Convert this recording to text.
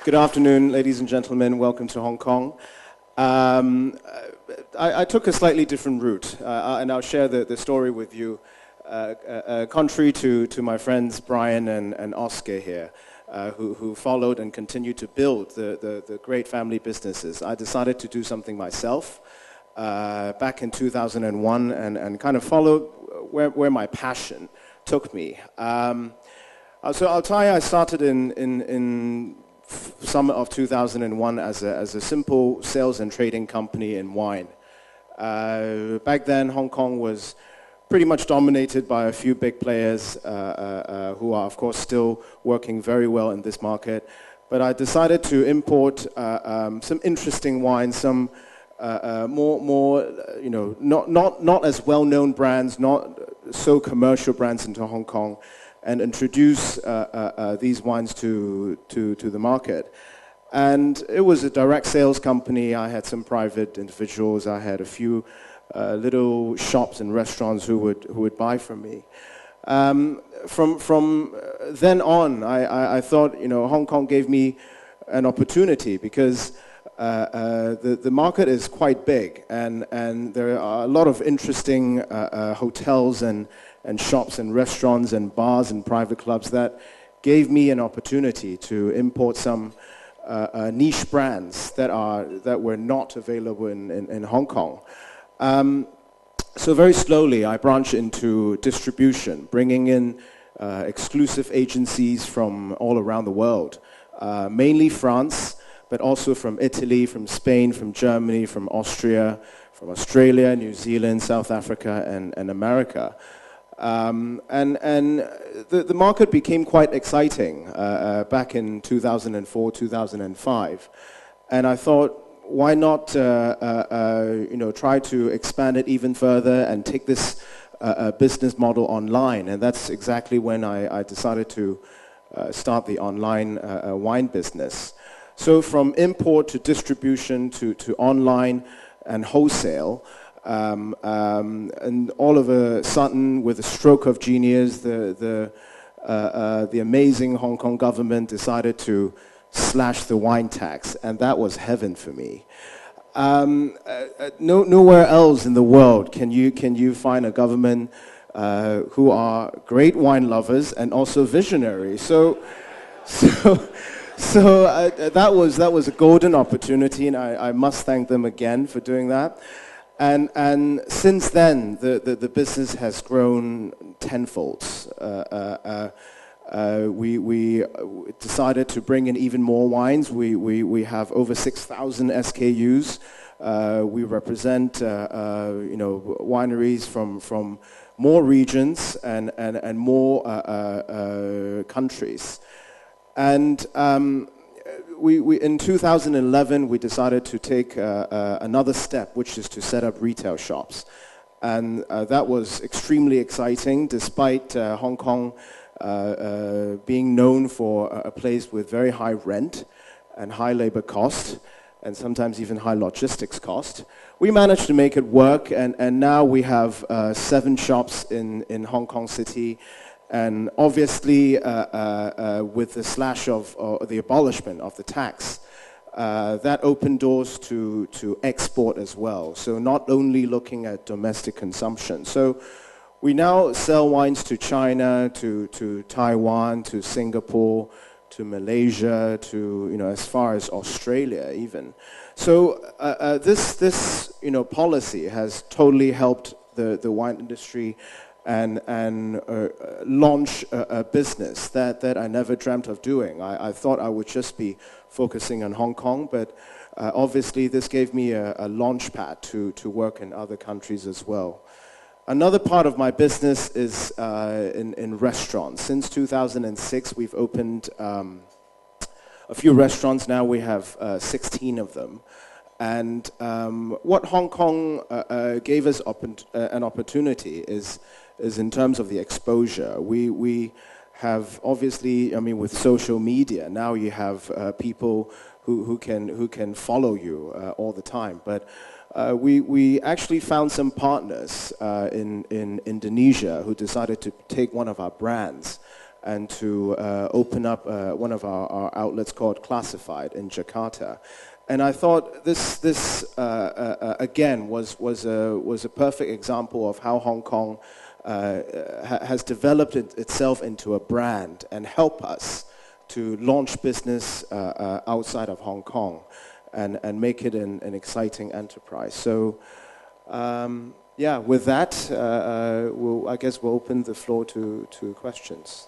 Good afternoon, ladies and gentlemen. Welcome to Hong Kong. I took a slightly different route, and I'll share the story with you. Contrary to my friends Brian and Oscar here, who followed and continued to build the great family businesses, I decided to do something myself back in 2001 and kind of follow where my passion took me. So Altaya, I started in summer of 2001 as a simple sales and trading company in wine. Back then, Hong Kong was pretty much dominated by a few big players who are, of course, still working very well in this market. But I decided to import some interesting wines, some more not as well-known brands, not so commercial brands into Hong Kong, and introduce these wines to the market. And it was a direct sales company. I had some private individuals. I had a few little shops and restaurants who would buy from me. From then on, I thought, Hong Kong gave me an opportunity because the market is quite big, and there are a lot of interesting hotels and shops and restaurants and bars and private clubs that gave me an opportunity to import some niche brands that were not available in Hong Kong. So very slowly I branched into distribution, bringing in exclusive agencies from all around the world, mainly France, but also from Italy, from Spain, from Germany, from Austria, from Australia, New Zealand, South Africa, and America. And the market became quite exciting back in 2004, 2005. And I thought, why not try to expand it even further and take this business model online? And that's exactly when I decided to start the online wine business. So from import to distribution to online and wholesale, and all of a sudden, with a stroke of genius, the amazing Hong Kong government decided to slash the wine tax, and that was heaven for me. Nowhere else in the world can you find a government who are great wine lovers and also visionary. So that was a golden opportunity, and I must thank them again for doing that. And since then, the business has grown tenfold. We decided to bring in even more wines. We have over 6,000 SKUs. We represent wineries from more regions and more countries. And in 2011, we decided to take another step, which is to set up retail shops. And that was extremely exciting, despite Hong Kong being known for a place with very high rent and high labor cost, and sometimes even high logistics cost. We managed to make it work, and now we have 7 shops in Hong Kong City. And obviously, with the slash of the abolishment of the tax, that opened doors to export as well. So not only looking at domestic consumption. So we now sell wines to China, to Taiwan, to Singapore, to Malaysia, to as far as Australia even. So this policy has totally helped the wine industry and launch a business that I never dreamt of doing. I thought I would just be focusing on Hong Kong, but obviously this gave me a launch pad to work in other countries as well. Another part of my business is in restaurants. Since 2006, we've opened a few restaurants. Now we have 16 of them. And what Hong Kong gave us an opportunity is in terms of the exposure. We have obviously, with social media, now you have people who can follow you all the time. But we actually found some partners in Indonesia who decided to take one of our brands and to open up one of our outlets called Classified in Jakarta. And I thought this again was a perfect example of how Hong Kong has developed itself into a brand and help us to launch business outside of Hong Kong and make it an exciting enterprise. So yeah, with that, I guess we'll open the floor to questions.